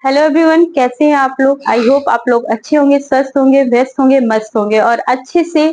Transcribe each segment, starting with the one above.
Hello everyone, कैसे हैं आप लोग। आई होप आप लोग अच्छे होंगे, स्वस्थ होंगे, व्यस्त होंगे, मस्त होंगे और अच्छे से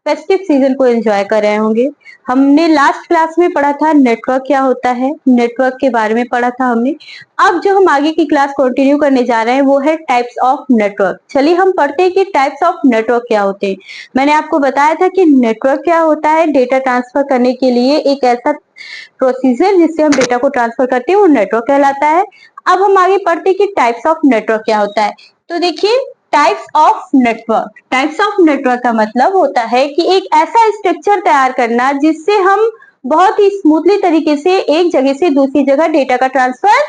फेस्टिव सीजन को एंजॉय कर रहे होंगे। हमने लास्ट क्लास में पढ़ा था नेटवर्क क्या होता है, नेटवर्क के बारे में पढ़ा था हमने। अब जो हम आगे की क्लास कंटिन्यू करने जा रहे हैं वो है टाइप्स ऑफ नेटवर्क। चलिए हम पढ़ते हैं कि टाइप्स ऑफ नेटवर्क क्या होते हैं। मैंने आपको बताया था कि नेटवर्क क्या होता है, डेटा ट्रांसफर करने के लिए एक ऐसा प्रोसीजर जिससे हम डेटा को ट्रांसफर करते हैं वो नेटवर्क कहलाता है। अब हम आगे पढ़ते हैं कि टाइप्स ऑफ नेटवर्क क्या होता है। तो देखिए, टाइप्स ऑफ नेटवर्क का मतलब होता है कि एक ऐसा स्ट्रक्चर तैयार करना जिससे हम बहुत ही स्मूथली तरीके से एक जगह से दूसरी जगह डेटा का ट्रांसफर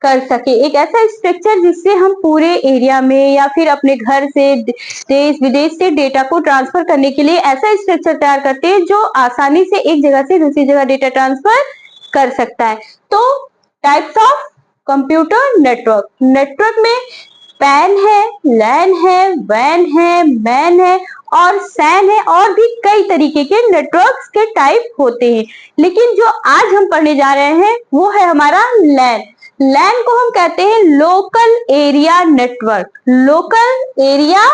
कर सके। एक ऐसा स्ट्रक्चर जिससे हम पूरे एरिया में या फिर अपने घर से देश विदेश से डेटा को ट्रांसफर करने के लिए ऐसा स्ट्रक्चर तैयार करते हैं जो आसानी से एक जगह से दूसरी जगह डेटा ट्रांसफर कर सकता है। तो types of computer network, network में पैन है, लैन है, वैन है, मैन है और सैन है और भी कई तरीके के नेटवर्क्स के टाइप होते हैं। लेकिन जो आज हम पढ़ने जा रहे हैं वो है हमारा लैन। लैन को हम कहते हैं local area network. Local area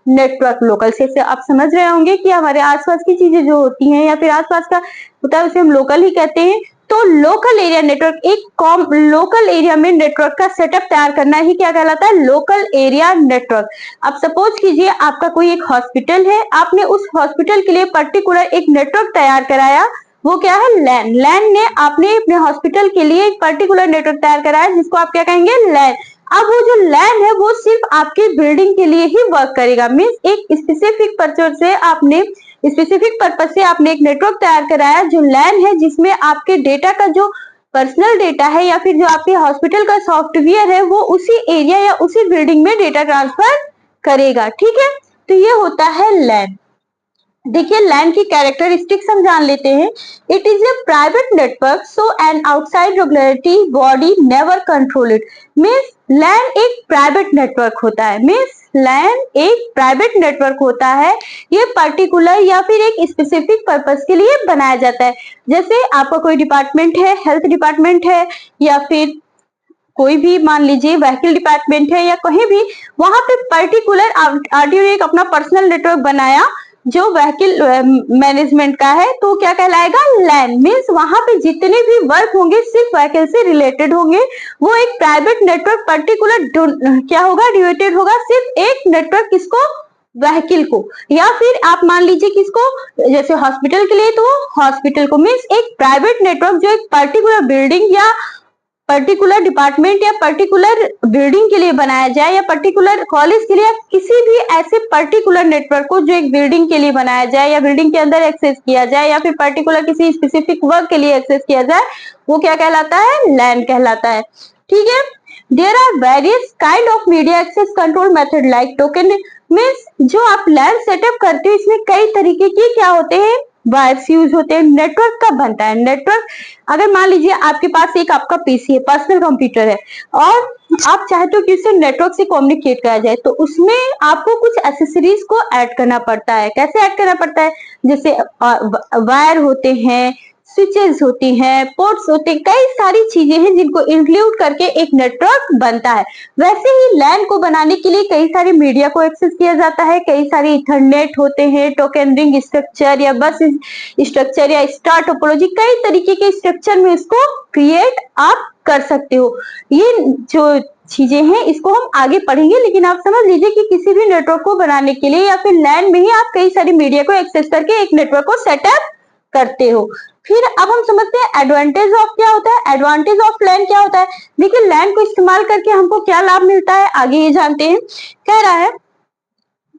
network, local से आप समझ रहे होंगे कि हमारे आसपास की चीजें जो होती हैं या फिर आसपास का होता है उसे हम लोकल ही कहते हैं। तो लोकल एरिया नेटवर्क, एक लोकल एरिया में नेटवर्क का सेटअप तैयार करना ही क्या कहलाता है, लोकल एरिया नेटवर्क। अब सपोज कीजिए आपका कोई एक हॉस्पिटल है, आपने उस हॉस्पिटल के लिए पर्टिकुलर एक नेटवर्क तैयार कराया, वो क्या है, लैन। लैन ने आपने अपने हॉस्पिटल के लिए एक पर्टिकुलर नेटवर्क तैयार कराया जिसको आप क्या कहेंगे, लैन। अब वो जो लैन है वो सिर्फ आपकी बिल्डिंग के लिए ही वर्क करेगा। मीन्स एक स्पेसिफिक पर्पज से आपने एक नेटवर्क तैयार कराया जो लैन है, जिसमें आपके डेटा का जो पर्सनल डेटा है या फिर जो आपके हॉस्पिटल का सॉफ्टवेयर है वो उसी एरिया या उसी बिल्डिंग में डेटा ट्रांसफर करेगा। ठीक है, तो ये होता है लैन। देखिए, लैन की कैरेक्टरिस्टिक्स हम जान लेते हैं। It is a private network so an outside regulatory body never control it. Means LAN एक प्राइवेट नेटवर्क होता है। लैन एक प्राइवेट नेटवर्क होता है। ये पर्टिकुलर या फिर एक स्पेसिफिक पर्पस के लिए बनाया जाता है। जैसे आपका कोई डिपार्टमेंट है, हेल्थ डिपार्टमेंट है या फिर कोई भी मान लीजिए व्हीकल डिपार्टमेंट है या कहीं भी, वहां पे पर्टिकुलर आरटीओ ने एक अपना पर्सनल नेटवर्क बनाया जो व्हीकल मैनेजमेंट का है, तो क्या कहलाएगा, लैन। मीन्स वहां पे जितने भी वर्क होंगे सिर्फ व्हीकल से रिलेटेड होंगे। वो एक प्राइवेट नेटवर्क पर्टिकुलर क्या होगा, डिवोटेड होगा सिर्फ एक नेटवर्क किसको, व्हीकल को। या फिर आप मान लीजिए किसको, जैसे हॉस्पिटल के लिए तो हॉस्पिटल को। मीन्स एक प्राइवेट नेटवर्क जो एक पर्टिकुलर बिल्डिंग या पर्टिकुलर डिपार्टमेंट या पर्टिकुलर बिल्डिंग के लिए बनाया जाए या पर्टिकुलर कॉलेज के लिए, किसी भी ऐसे पर्टिकुलर नेटवर्क को जो एक बिल्डिंग के लिए बनाया जाए या बिल्डिंग के अंदर एक्सेस किया जाए या फिर पर्टिकुलर किसी स्पेसिफिक वर्क के लिए एक्सेस किया जाए, वो क्या कहलाता है, लैन कहलाता है। ठीक है, there are various kind of media access control method like token. Means जो आप लैन सेटअप करते हो इसमें कई तरीके की क्या होते हैं, वायर्स यूज होते हैं। नेटवर्क कब बनता है, नेटवर्क अगर मान लीजिए आपके पास एक आपका पीसी है, पर्सनल कंप्यूटर है और आप चाहते हो कि उससे नेटवर्क से कम्युनिकेट करा जाए, तो उसमें आपको कुछ एसेसरीज को ऐड करना पड़ता है। कैसे ऐड करना पड़ता है, जैसे वायर होते हैं, स्विचेस होती हैं, पोर्ट्स होते हैं, कई सारी चीजें हैं जिनको इंक्लूड करके एक नेटवर्क बनता है। वैसे ही लैन को बनाने के लिए कई सारे मीडिया को एक्सेस किया जाता है, कई सारे इथरनेट होते हैं, टोकन रिंग स्ट्रक्चर या बस स्ट्रक्चर या स्टार टोपोलॉजी, कई तरीके के स्ट्रक्चर में इसको क्रिएट आप कर सकते हो। ये जो चीजें हैं इसको हम आगे पढ़ेंगे, लेकिन आप समझ लीजिए कि किसी भी नेटवर्क को बनाने के लिए या फिर लैन में ही आप कई सारी मीडिया को एक्सेस करके एक नेटवर्क को सेटअप करते हो। फिर अब हम समझते हैं एडवांटेज ऑफ क्या होता है, एडवांटेज ऑफ लैन क्या होता है। देखिए, लैन को इस्तेमाल करके हमको क्या लाभ मिलता है, आगे ये जानते हैं। कह रहा है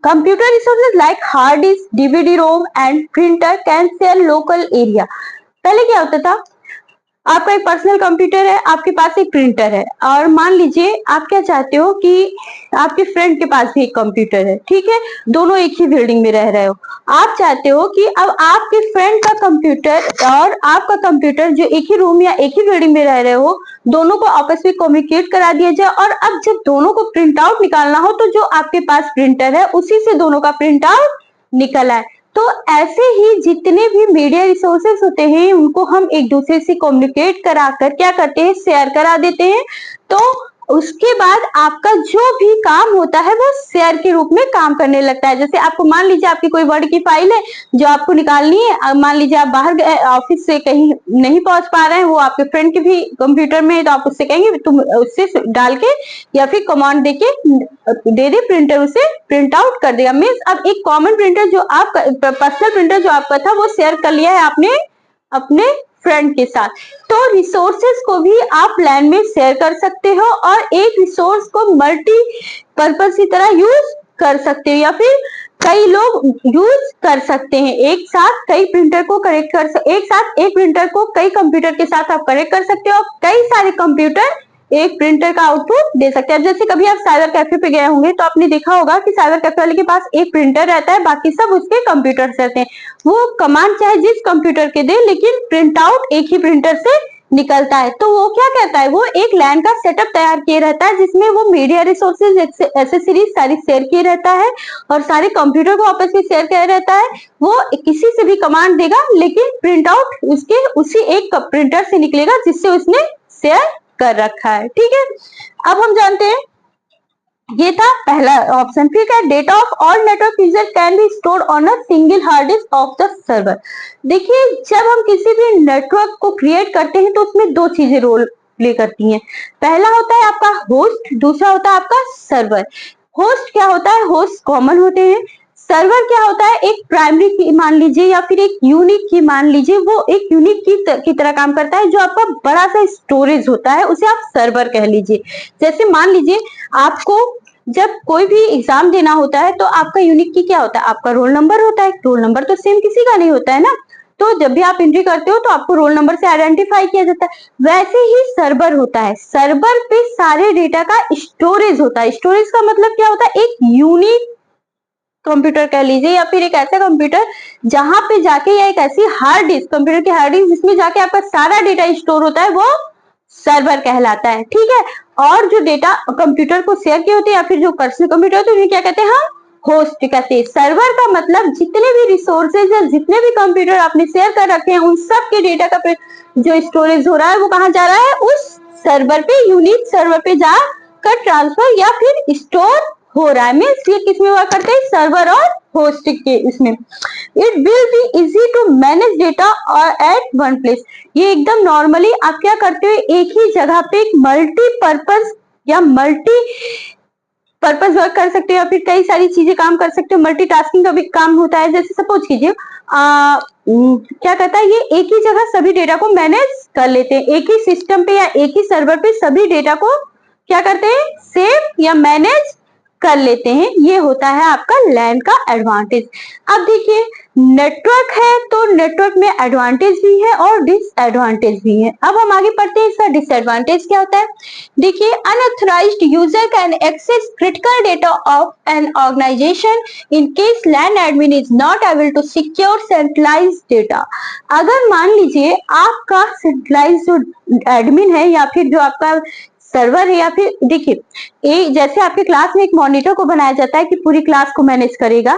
computer resources like hard disk, DVD ROM and printer can share local area. पहले क्या होता था, आपका एक पर्सनल कंप्यूटर है, आपके पास एक प्रिंटर है और मान लीजिए आप क्या चाहते हो कि आपके फ्रेंड के पास भी एक कंप्यूटर है, ठीक है, दोनों एक ही बिल्डिंग में रह रहे हो। आप चाहते हो कि अब आपके फ्रेंड का कंप्यूटर और आपका कंप्यूटर जो एक ही रूम या एक ही बिल्डिंग में रह रहे हो, दोनों को आपस में कम्युनिकेट करा दिया जाए और अब जब दोनों को प्रिंट आउट निकालना हो तो जो आपके पास प्रिंटर है उसी से दोनों का प्रिंट आउट निकल आए। तो ऐसे ही जितने भी मीडिया रिसोर्सेस होते हैं उनको हम एक दूसरे से कम्युनिकेट कराकर क्या करते हैं, शेयर करा देते हैं। तो उसके बाद आपका जो भी काम होता है वो शेयर के रूप में काम करने लगता है। जैसे आपको मान लीजिए आपकी कोई वर्ड की फाइल है जो आपको निकालनी है, मान लीजिए आप बाहर गए, ऑफिस से कहीं नहीं पहुंच पा रहे हैं, वो आपके फ्रेंड के भी कंप्यूटर में है, तो आप उससे कहेंगे तुम उससे डाल के या फिर कमांड देके दे दे, प्रिंटर उसे प्रिंट आउट कर देगा। मीन्स अब एक कॉमन प्रिंटर जो आप पर्सनल प्रिंटर जो आपका था वो शेयर कर लिया है आपने अपने फ्रेंड के साथ। तो रिसोर्सेज को भी आप लैन में शेयर कर सकते हो और एक रिसोर्स को मल्टी पर्पज की तरह यूज कर सकते हो, या फिर कई लोग यूज कर सकते हैं। एक साथ कई प्रिंटर को कनेक्ट कर एक साथ एक प्रिंटर को कई कंप्यूटर के साथ आप कनेक्ट कर सकते हो। कई सारे कंप्यूटर एक प्रिंटर का आउटपुट दे सकते हैं। जैसे कभी आप साइबर कैफे पे गए होंगे तो आपने देखा होगा कि साइबर कैफे वाले के पास एक प्रिंटर रहता है, बाकी सब उसके कंप्यूटर रहते हैं। वो कमांड चाहे जिस कंप्यूटर के दे, लेकिन प्रिंट आउट एक ही प्रिंटर से निकलता है। तो वो क्या कहता है, वो एक लैन का सेटअप तैयार किए रहता है जिसमें वो मीडिया रिसोर्सेज एसेसरीज सारी शेयर किए रहता है और सारे कंप्यूटर को आपस में शेयर किया रहता है। वो किसी से भी कमांड देगा लेकिन प्रिंट आउट उसके उसी एक प्रिंटर से निकलेगा जिससे उसने शेयर कर रखा है। ठीक है, अब हम जानते हैं, ये था पहला ऑप्शन। फिर क्या, data of all network user can be stored on a single hard disk of the server. देखिए, जब हम किसी भी नेटवर्क को क्रिएट करते हैं तो उसमें दो चीजें रोल प्ले करती हैं। पहला होता है आपका होस्ट, दूसरा होता है आपका सर्वर। होस्ट क्या होता है, होस्ट कॉमन होते हैं। सर्वर क्या होता है, एक प्राइमरी की मान लीजिए या फिर एक यूनिक की मान लीजिए, वो एक यूनिक की तरह काम करता है। जो आपका बड़ा सा स्टोरेज होता है उसे आप सर्वर कह लीजिए। जैसे मान लीजिए आपको जब कोई भी एग्जाम देना होता है तो आपका यूनिक की क्या होता है, आपका रोल नंबर होता है। रोल नंबर तो सेम किसी का नहीं होता है ना, तो जब भी आप एंट्री करते हो तो आपको रोल नंबर से आइडेंटिफाई किया जाता है। वैसे ही सर्वर होता है, सर्वर पे सारे डेटा का स्टोरेज होता है। स्टोरेज का मतलब क्या होता है, एक यूनिक कंप्यूटर कह लीजिए या फिर एक ऐसा कंप्यूटर जहां पे जाके, या एक ऐसी हार्ड डिस्क, कंप्यूटर की हार्ड डिस्क जिसमें जाके आपका सारा डेटा स्टोर होता है, वो सर्वर कहलाता है। ठीक है, और जो डेटा कंप्यूटर को शेयर किए होते हैं या फिर जो पर्सनल कंप्यूटर होते हैं उन्हें क्या कहते हैं, हम होस्ट कहते हैं। सर्वर का मतलब जितने भी रिसोर्सेज या जितने भी कंप्यूटर आपने शेयर कर रखे हैं उन सब के डेटा का जो स्टोरेज हो रहा है वो कहाँ जा रहा है, उस सर्वर पे, यूनिक सर्वर पे जाकर ट्रांसफर या फिर स्टोर हो रहा है। मीन्स ये किस में वर्क करते हैं, सर्वर और होस्ट के इसमें। It will be easy to manage data और एट वन प्लेस। ये एकदम नॉर्मली आप क्या करते हो, एक ही जगह पे एक मल्टीपर्पज या मल्टी पर्पज वर्क कर सकते हो या फिर कई सारी चीजें काम कर सकते हो। मल्टीटास्किंग का भी काम होता है। जैसे सपोज कीजिए क्या कहता है, ये एक ही जगह सभी डेटा को मैनेज कर लेते हैं। एक ही सिस्टम पे या एक ही सर्वर पे सभी डेटा को क्या करते हैं, सेव या मैनेज कर लेते हैं। ये होता है आपका लैन का एडवांटेज। अब देखिए, नेटवर्क है तो नेटवर्क में एडवांटेज भी है और डिसएडवांटेज भी है। अब हम आगे पढ़ते हैं, इसका डिसएडवांटेज क्या होता है। देखिए, unauthorised user can access critical data of an organisation in case LAN admin is not able to secure centralised data. अगर मान लीजिए आपका सेंट्रलाइज्ड जो एडमिन है या फिर जो आपका सर्वर है, या फिर देखिए जैसे आपके क्लास में एक मॉनिटर को बनाया जाता है कि पूरी क्लास को मैनेज करेगा,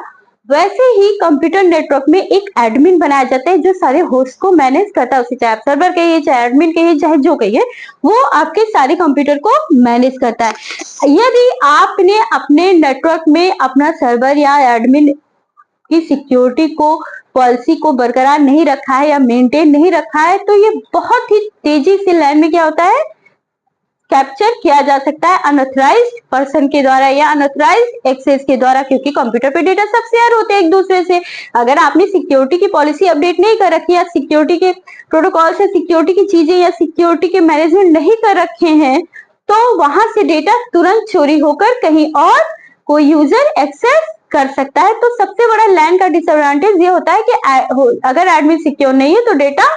वैसे ही कंप्यूटर नेटवर्क में एक एडमिन बनाया जाता है जो सारे होस्ट को मैनेज करता है। उसे चाहे आप सर्वर कहिए, चाहे एडमिन कहिए, चाहे जो कहिए, वो आपके सारे कंप्यूटर को मैनेज करता है। यदि आपने अपने नेटवर्क में अपना सर्वर या एडमिन की सिक्योरिटी को, पॉलिसी को बरकरार नहीं रखा है या मेंटेन नहीं रखा है, तो ये बहुत ही तेजी से लैन में क्या होता है, कैप्चर किया जा सकता है अनऑथराइज्ड पर्सन के द्वारा या अनऑथराइज्ड एक्सेस के द्वारा, क्योंकि कंप्यूटर पे डेटा सब शेयर होते हैं एक दूसरे से। अगर आपने सिक्योरिटी की पॉलिसी अपडेट नहीं कर रखी या सिक्योरिटी के प्रोटोकॉल से सिक्योरिटी की चीजें या सिक्योरिटी के मैनेजमेंट नहीं कर रखे हैं, तो वहां से डेटा तुरंत चोरी होकर कहीं और कोई यूजर एक्सेस कर सकता है। तो सबसे बड़ा लैन का डिसएडवांटेज ये होता है कि अगर एडमिन सिक्योर नहीं है तो डेटा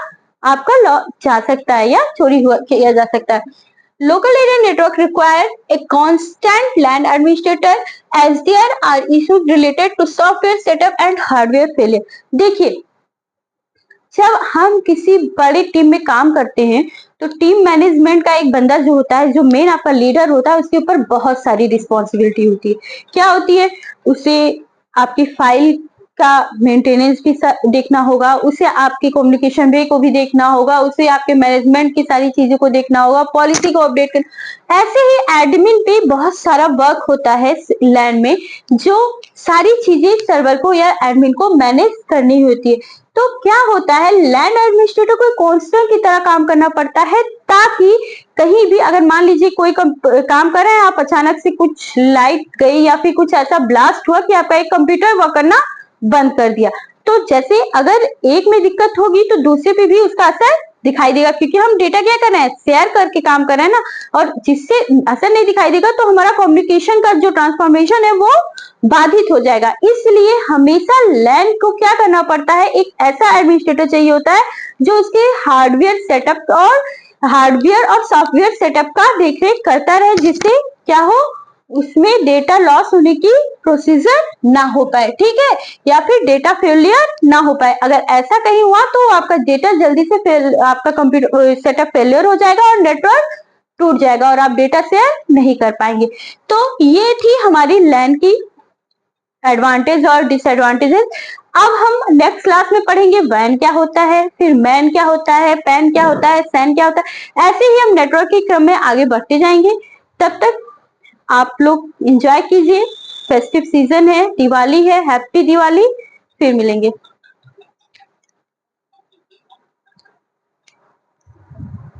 आपका जा सकता है या चोरी किया जा सकता है। Local area network require a constant LAN administrator as there are issues related to software setup and hardware failure. देखिए, जब हम किसी बड़ी टीम में काम करते हैं तो टीम मैनेजमेंट का एक बंदा जो होता है, जो मेन आपका लीडर होता है, उसके ऊपर बहुत सारी रिस्पॉन्सिबिलिटी होती है। क्या होती है, उसे आपकी फाइल उसका मेंटेनेंस भी देखना होगा, उसे आपके कम्युनिकेशन वे को भी देखना होगा, उसे आपके मैनेजमेंट की सारी चीजों को देखना होगा, पॉलिसी को अपडेट करना। ऐसे ही एडमिन पे बहुत सारा वर्क होता है लैन में, जो सारी चीजें सर्वर को या एडमिन को मैनेज करनी होती है। तो क्या होता है, लैंड एडमिनिस्ट्रेटर को कांस्टेंट की तरह काम करना पड़ता है, ताकि कहीं भी अगर मान लीजिए कोई काम कर रहे हैं आप, अचानक से कुछ लाइट गई या फिर कुछ ऐसा ब्लास्ट हुआ कि आपका एक कंप्यूटर वर्क करना बंद कर दिया, तो जैसे अगर एक में दिक्कत होगी तो दूसरे पे भी उसका असर दिखाई देगा, क्योंकि हम डेटा क्या कर रहे हैं, शेयर करके काम कर रहे हैं ना। और जिससे असर नहीं दिखाई देगा तो हमारा कम्युनिकेशन का जो ट्रांसफॉर्मेशन है वो बाधित हो जाएगा। इसलिए हमेशा लैन को क्या करना पड़ता है, एक ऐसा एडमिनिस्ट्रेटर चाहिए होता है जो उसके हार्डवेयर और सॉफ्टवेयर सेटअप का देखरेख करता रहे, जिससे क्या हो, उसमें डेटा लॉस होने की प्रोसीजर ना हो पाए, ठीक है, या फिर डेटा फेलियर ना हो पाए। अगर ऐसा कहीं हुआ तो आपका डेटा जल्दी से आपका कंप्यूटर सेटअप फेलियर हो जाएगा और नेटवर्क टूट जाएगा और आप डेटा शेयर नहीं कर पाएंगे। तो ये थी हमारी लैन की एडवांटेज और डिसएडवांटेजेस। अब हम नेक्स्ट क्लास में पढ़ेंगे वैन क्या होता है, फिर मैन क्या होता है, पैन क्या होता है, सैन क्या होता है। ऐसे ही हम नेटवर्क के क्रम में आगे बढ़ते जाएंगे। तब तक आप लोग एंजॉय कीजिए, फेस्टिव सीजन है, दिवाली है, हैप्पी दिवाली, फिर मिलेंगे।